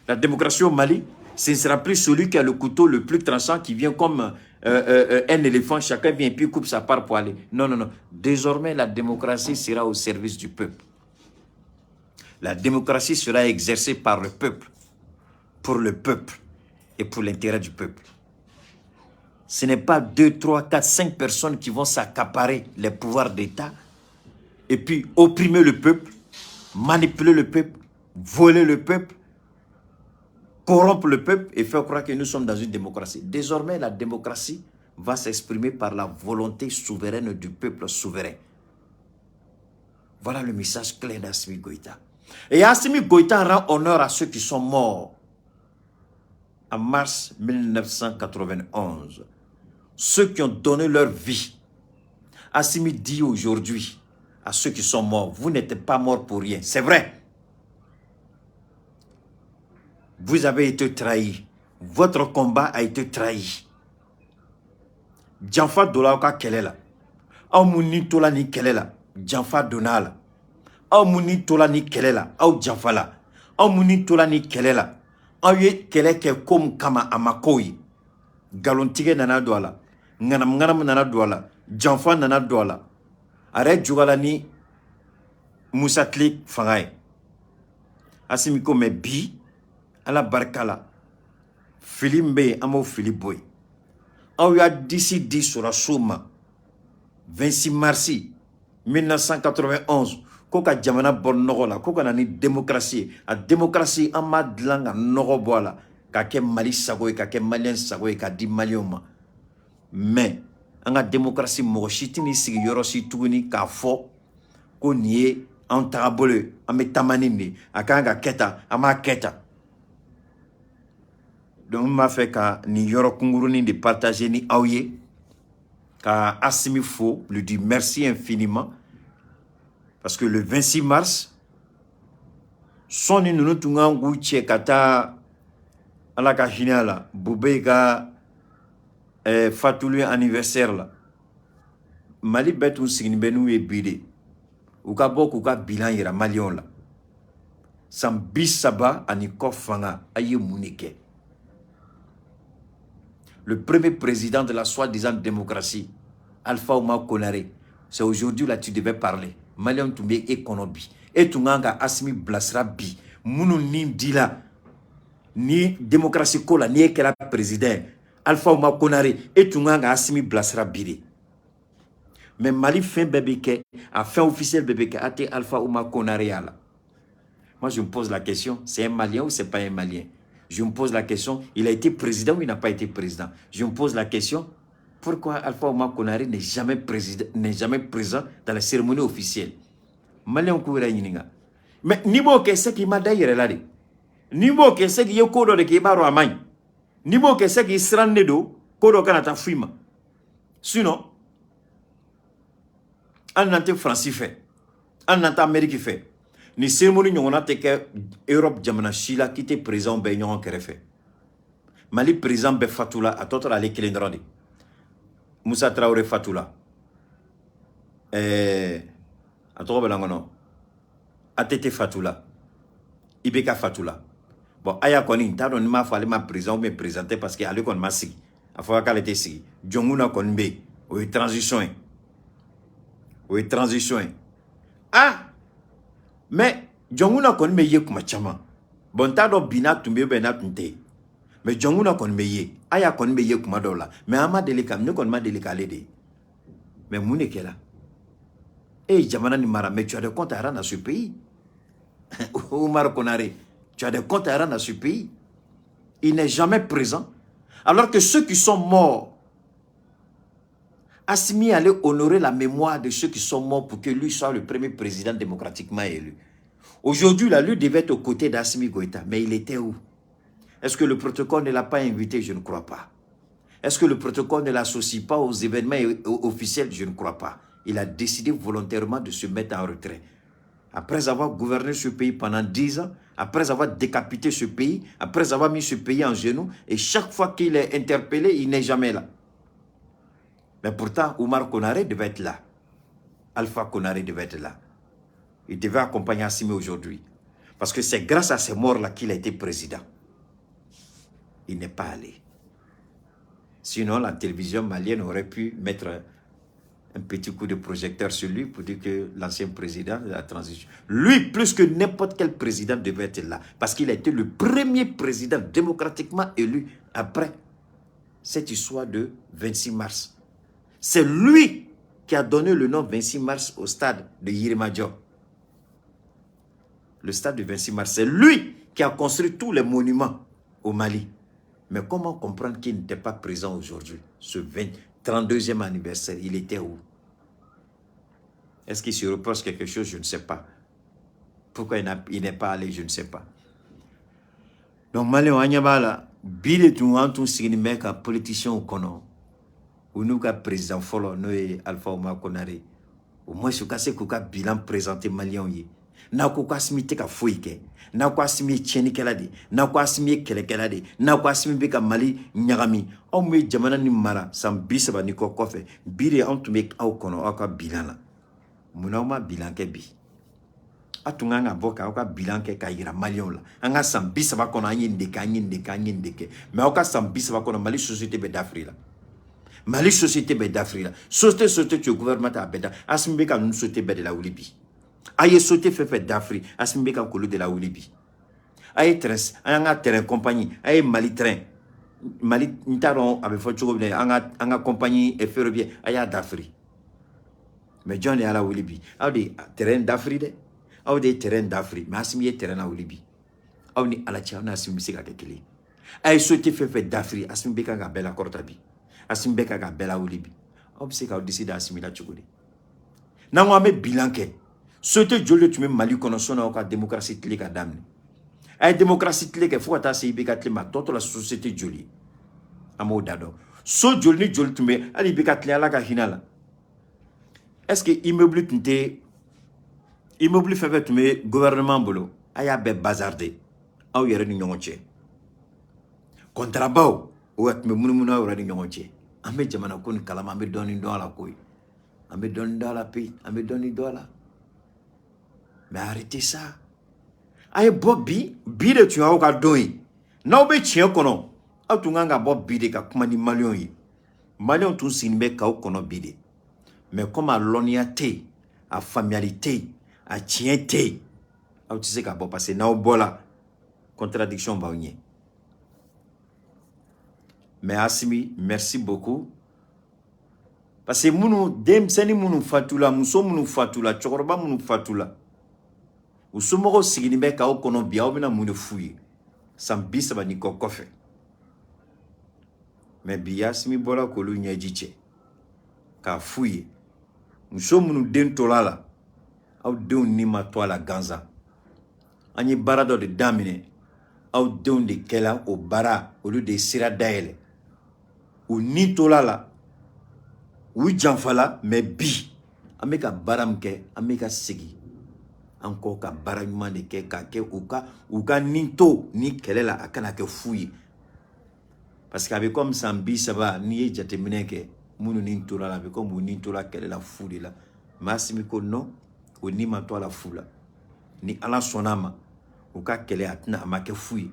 La démocratie au Mali, ce ne sera plus celui qui a le couteau le plus tranchant qui vient comme un éléphant, chacun vient et puis coupe sa part pour aller. Non, non, non. Désormais, la démocratie sera au service du peuple. La démocratie sera exercée par le peuple, pour le peuple et pour l'intérêt du peuple. Ce n'est pas 2, 3, 4, 5 personnes qui vont s'accaparer les pouvoirs d'État et puis opprimer le peuple, manipuler le peuple, voler le peuple, corrompre le peuple et faire croire que nous sommes dans une démocratie. Désormais, la démocratie va s'exprimer par la volonté souveraine du peuple souverain. Voilà le message clair d'Assimi Goïta. Et Assimi Goïta rend honneur à ceux qui sont morts en mars 1991. Ceux qui ont donné leur vie. Assimi dit aujourd'hui à ceux qui sont morts, vous n'êtes pas morts pour rien. C'est vrai. Vous avez été trahis. Votre combat a été trahi. Janfa Dolauka Kelela. Aumuni Tolani Kelela. Janfa Donala. Aumuni Tolani Kelela. Au Janfala. Aumuni Tolani Kelela. Aye Keleke Kom Kama Amakoi. Galontige Nana Douala. Nganam Nana Douala. Janfa Nana Douala. Arrête Jougalani Moussatlik Fangaï. Asimiko me bi. Ala barkala Filimbe amo Filiboy. On y a décidé sur la Souma 26 mars 1991 koka jamana bon nogola koka nani démocratie a démocratie amadlanga nogo bola ka ke Mali sagoy ka ke Malien sagoy ka di Malioma mais la démocratie mochitini sigi yorosi tuguni ka fo ko nié en tabole ametamani akanga keta ama keta. Donc m'a fait ka ni yoro kunguruni de partager ni aouye ka Assimi Fo lui dit merci infiniment parce que le 26 mars son nous tungangu che kata ala ka hinala bube ka fatulu anniversaire la Mali betu signi benu e bide ou ka boku ka bilan yira malion la sam bisaba ani kofanga aye munike. Le premier président de la soi-disant démocratie, Alpha Oumar Konaré, c'est aujourd'hui là tu devais parler. Malion Toumbe et Konobi. Et Tunganga Assimi Blasra Bi. Mounou Nim Dila. Ni démocratie Kola, ni Ekela président. Alpha Oumar Konaré. Et Tunganga Assimi Blasra Biri. Mais Mali fin bébé a fin officiel bébé a été Alpha Oumar Konaré là. Moi je me pose la question, c'est un Malien ou c'est pas un Malien? Je me pose la question, il a été président ou il n'a pas été président? Je me pose la question, pourquoi Alpha Oumar Konaré n'est jamais présent dans la cérémonie officielle? Malien Kouira Yininga. Mais Nibo Kese qui m'a d'ailleurs là. Nibo Kese qui est kodo de Kibaro Amay. Nibo Kese qui sera nedo, kodo kanata fima. Sinon, en nante France fait, en nante Amérique fait. Ni cérémonie nous a que Europe jamana Chila qui était présent ben yon kerefe. Mali présent be Fatoula a total aller kelendrandi. Moussa Traoré Fatoula. A trop belangono. ATT Fatoula. Ibeka Fatoula. Bon aya koni tado ni ma fallait ma présent me présenter parce que allé kon ma si. A fois qu'elle était si. Jonguna kon be o transition. O transition. Ah mais Jonguna kon meye kuma chama. Bon tado bina tumbe bena tunte. Mais Jonguna kon meye. Aya kon meye kuma dola. Mais ama delika ne kon ma delika lede. Mais moune kela. Eh jamana ni mara mais tu as des comptes à rendre dans ce pays. Oumar Konaré, tu as des comptes à rendre dans ce pays. Il n'est jamais présent. Alors que ceux qui sont morts, Assimi allait honorer la mémoire de ceux qui sont morts pour que lui soit le premier président démocratiquement élu. Aujourd'hui, la lutte devait être aux côtés d'Assimi Goïta. Mais il était où? Est-ce que le protocole ne l'a pas invité? Je ne crois pas. Est-ce que le protocole ne l'associe pas aux événements officiels? Je ne crois pas. Il a décidé volontairement de se mettre en retrait. Après avoir gouverné ce pays pendant 10 ans, après avoir décapité ce pays, après avoir mis ce pays en genoux, et chaque fois qu'il est interpellé, il n'est jamais là. Mais pourtant, Oumar Konaré devait être là. Alpha Konaré devait être là. Il devait accompagner Assimi aujourd'hui. Parce que c'est grâce à ces morts-là qu'il a été président. Il n'est pas allé. Sinon, la télévision malienne aurait pu mettre un petit coup de projecteur sur lui pour dire que l'ancien président de la transition, lui, plus que n'importe quel président, devait être là. Parce qu'il a été le premier président démocratiquement élu après cette histoire de 26 mars. C'est lui qui a donné le nom 26 mars au stade de Yirimadio. Le stade de 26 mars, c'est lui qui a construit tous les monuments au Mali. Mais comment comprendre qu'il n'était pas présent aujourd'hui, ce 32e anniversaire? Il était où? Est-ce qu'il se reproche quelque chose? Je ne sais pas. Pourquoi il n'est pas allé? Je ne sais pas. Donc, Mali, on a là, bile tout signi meka politicien au kono. Ou nous ka président folo no e Alpha Oumar Konaré. Au moins ce cas c'est ka bilan présenté malien yi. Na ko asimi te ka foike. Na ko asimi tieni keladi. Na ko asimi kele keladi. Na ko asimi be ka Mali nyagami. O me jamana ni mara sam bisaba ni ko kofe. Bire on to make au kono aka bilan la. Munauma bilan ke bi. Atunga nga boka aka bilan ke kayira malien la. Anga sam bisaba kono anyi ndeka. Mais aka sam bisaba kono Mali société be d'Afrique la. Mali société be d'Afrique. Société tu gouvernement à beda. Asmi beka nous société be de la Oulibi. Aye société fait d'Afrique. Asmi beka kolo de la Oulibi. Aye train, anga terrain compagnie, aye Mali train. Mali ntaron avec faut chogo bien anga compagnie et ferroviaire aye d'Afrique. Mais John est à la Oulibi. A des terrain d'Afrique. A des terrain d'Afrique. Mais asmi est terrain à Oulibi. A ni ala chia na asmi beka kekeli. Aye société fait d'Afrique. Asmi beka ga bela kortabi. Assimi beka ka bela ulibi. Obse ka décider Assimi la chugudi. Nango ame bilan ke. Sote jole tu me Mali kono sona o ka démocratie tli ka damne. Ay démocratie tli ke fo ta se ibe ka tli ma toto la société joli. Amo dado. So joli ni joli tu me ali be ka tli ala ka hinala. Est-ce que immeuble tunte immeuble fait tu me gouvernement bolo aya be bazardé. Aw yere ni ñongoche. Contrabao o at me munumuna o radi ñongoche. Ambe jamana ko ni kalama ambe doni ndo ala koy. Ambe doni ndo ala pi, ambe doni ndo ala. Mais arrêtez ça. Aye Bobby, bide tu as au doi. Na obe chien kono. A tu nganga Bob bide ka kuma ni malion yi. Malion tu sinbe ka kono bide. Mais comme à l'oniaté, à familialité, à tienté, a tu sais ka bo passer na obola contradiction ba onye. Mais Assimi, merci beaucoup. Parce que munu dem seni munu fatula, muso munu fatula, chokoroba munu fatula. Usumogo siginibe ka okono bia obina munu fuyi. Sambisa ba niko kofe. Mais bia Assimi bola kolu nyejiche. Ka fuyi. Muso munu den tolala. Au deun nima toala ganza. Anyi barado de damine. Au deun de kela o bara au lieu de sira daele. Ou ni tolala. Ou janfala mais bi. Ameka baramke, ameka sigi. Encore ka baranyuma de ke ka ke ou ka ninto ni kelela akana ke fouille. Parce qu'avec comme sambi ça va ni jatemine ke munu ninto la avec comme ninto la kelela fouille la. Masimi ko non ou ni manto la foula. Ni ala sonama ou ka kele atna amake fouille.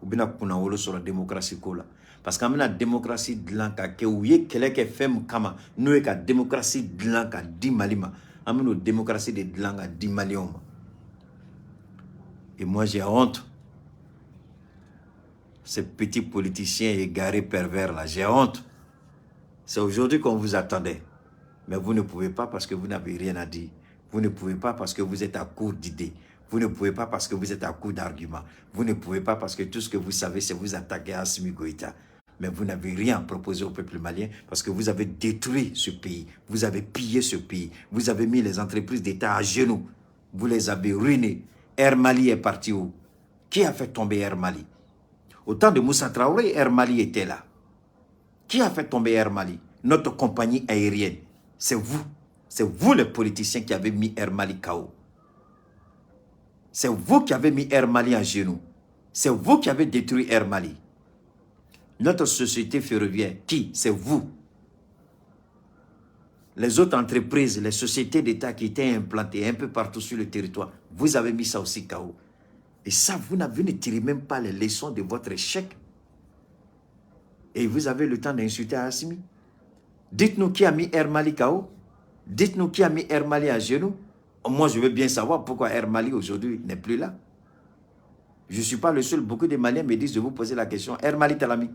Ou bina kuna wolo sur la démocratie ko la. Parce que la démocratie de l'anka ke ouye kele ke fem kama nous ka démocratie de l'anka di malima. Ameno démocratie de l'anka di malion. Et moi j'ai honte. Ces petits politiciens égarés pervers là, j'ai honte. C'est aujourd'hui qu'on vous attendait. Mais vous ne pouvez pas parce que vous n'avez rien à dire. Vous ne pouvez pas parce que vous êtes à court d'idées. Vous ne pouvez pas parce que vous êtes à court d'arguments. Vous ne pouvez pas parce que tout ce que vous savez, c'est vous attaquer à Assimi Goïta. Mais vous n'avez rien proposé au peuple malien parce que vous avez détruit ce pays. Vous avez pillé ce pays. Vous avez mis les entreprises d'État à genoux. Vous les avez ruinées. Air Mali est parti où? Qui a fait tomber Air Mali? Au temps de Moussa Traoré, Air Mali était là. Qui a fait tomber Air Mali? Notre compagnie aérienne. C'est vous. C'est vous les politiciens qui avez mis Air Mali KO. C'est vous qui avez mis Air Mali à genoux. C'est vous qui avez détruit Air Mali. Notre société ferroviaire, qui? C'est vous. Les autres entreprises, les sociétés d'État qui étaient implantées un peu partout sur le territoire, vous avez mis ça aussi KO. Et ça, vous ne tirez même pas les leçons de votre échec. Et vous avez le temps d'insulter Assimi. Dites-nous qui a mis Air Mali KO. Dites-nous qui a mis Air Mali à genoux. Moi, je veux bien savoir pourquoi Air Mali aujourd'hui n'est plus là. Je ne suis pas le seul. Beaucoup de Maliens me disent de vous poser la question. Air Mali, t'as l'ami.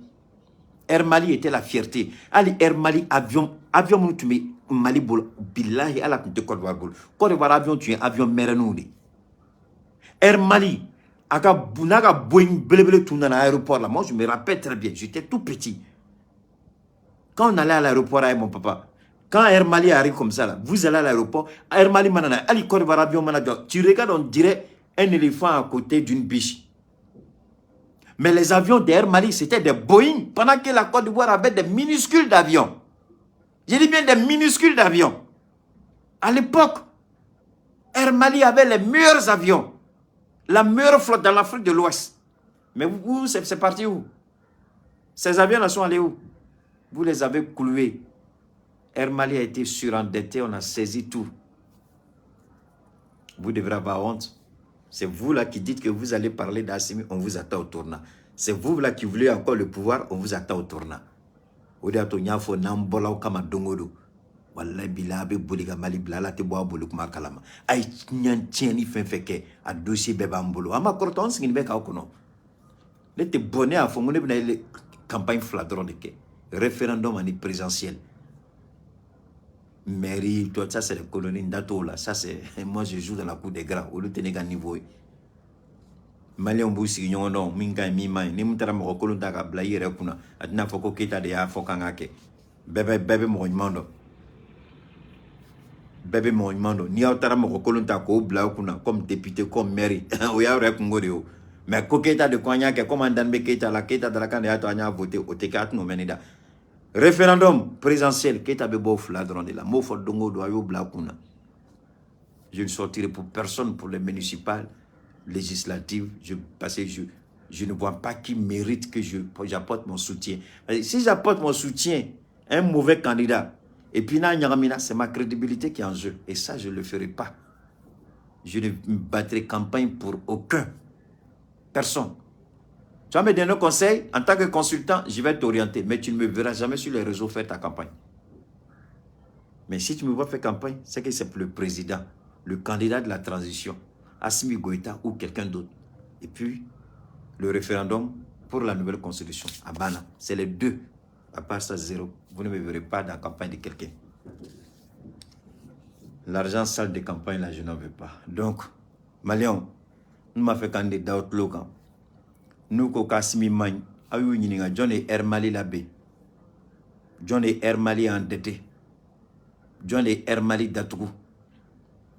Air Mali était la fierté. Ali Air Mali, avion, tu mets Mali bol, billahi, ala tu te Côte d'Ivoire bol. Côte d'Ivoire avion, tu es avion merenoudi. Air Mali, aka bunaga Boeing belebele tout dans l'aéroport là. Moi, je me rappelle très bien. J'étais tout petit. Quand on allait à l'aéroport avec mon papa, quand Air Mali arrive comme ça, là, vous allez à l'aéroport, Air Mali manana, ali Côte d'Ivoire avion manager, tu regardes, on dirait un éléphant à côté d'une biche. Mais les avions d'Air Mali, c'était des Boeing, pendant que la Côte d'Ivoire avait des minuscules d'avions. Je dis bien des minuscules d'avions. À l'époque, Air Mali avait les meilleurs avions. La meilleure flotte dans l'Afrique de l'Ouest. Mais vous, c'est parti où? Ces avions-là sont allés où? Vous les avez cloués. Air Mali a été surendetté, on a saisi tout. Vous devrez avoir honte. C'est vous là qui dites que vous allez parler d'Assimi, on vous attend au tournant. C'est vous là qui voulez encore le pouvoir, on vous attend au tournant. Odeato nyafo nambola kama dongodo. Wallahi bilabe boliga mali blala te boa boluk makalama. Ay nyantieni fenfeke a dossier beba mbolo. Ama korton singin beka okono. Ne te bonne à fond, on est campagne fladron de ke. Référendum en présidentiel. Mairie, tout ça c'est les colonies d'Ato là. Ça c'est, moi je joue dans la cour des grands. Au lieu de tenir un niveau. Malien boussi non, minga mi mai. Ni mutara mo kolon daga blaye repuna. Adna foko kita de ya fokangake. Bébé moñmando. Bébé moñmando. Ni autara moko kolonta ko bla kuna comme député comme maire. O ya re kungo de o. Mais ko Keita de Konya ke commandant be Keita la Keita de la candidat a voté au T4 no menida. Référendum présidentiel Keita be bo fladron de la mo fo dongo do ayo bla kuna. Je ne sortirai pour personne pour les municipales, législatives. Parce que je ne vois pas qui mérite que j'apporte mon soutien. Si j'apporte mon soutien à un mauvais candidat, et puis c'est ma crédibilité qui est en jeu. Et ça, je ne le ferai pas. Je ne battrai campagne pour aucun. Personne. Tu vas me donner un conseil, en tant que consultant, je vais t'orienter. Mais tu ne me verras jamais sur les réseaux faire ta campagne. Mais si tu me vois faire campagne, c'est que c'est le président, le candidat de la transition, Assimi Goïta ou quelqu'un d'autre. Et puis, le référendum pour la nouvelle constitution, à Bana. C'est les deux. À part ça, zéro. Vous ne me verrez pas dans la campagne de quelqu'un. L'argent sale de campagne, là, je n'en veux pas. Donc, Malion, nous m'a fait candidat au slogan. Nous, Assimi Magne, ayou yininga, John et Air Mali labé. John et Air Mali endetté. John et Air Mali d'Atougou.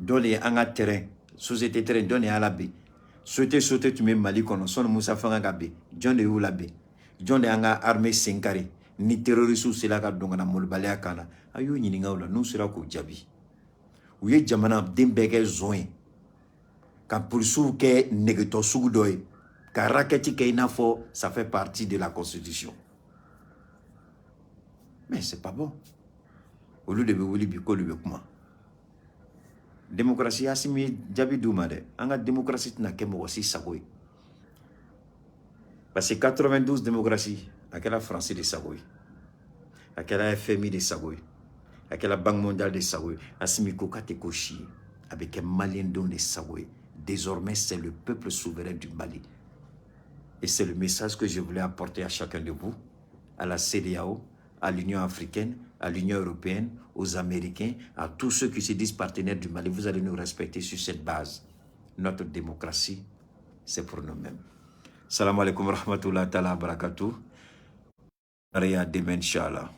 John et Anga terrain. Société terrain, John et Alabé. Sauter, tu mets Mali kono. Son Moussa Fangabé. John et Oulabé. John et Anga armée Senkari. Ni terroriste c'est là ka dongana molbalea kana. Ayou yininga oula. Nous sera ko djabi. Ouye jamana dembeke zoin. Quand pour sou ke negeto soudoy. Ka raketi ke inafo, ça fait partie de la constitution. Mais c'est pas bon. Au lieu de Wili Biko Lubekuma. Démocratie, Assimi Djabi Doumade. Anga démocratie n'a qu'un mot aussi Sagoy. Parce que 92 démocratie, à quelle français de Sagoy, à quelle FMI de Sagoy, à quelle Banque mondiale de Sagoy, Assimi Kokate Koshi, avec un Malien don de Sagoy. Désormais, c'est le peuple souverain du Mali. Et c'est le message que je voulais apporter à chacun de vous, à la CEDEAO, à l'Union africaine, à l'Union européenne, aux Américains, à tous ceux qui se disent partenaires du Mali. Vous allez nous respecter sur cette base. Notre démocratie, c'est pour nous-mêmes. Salam alaikum wa rahmatullahi wa barakatuh. Demain, Inch'Allah.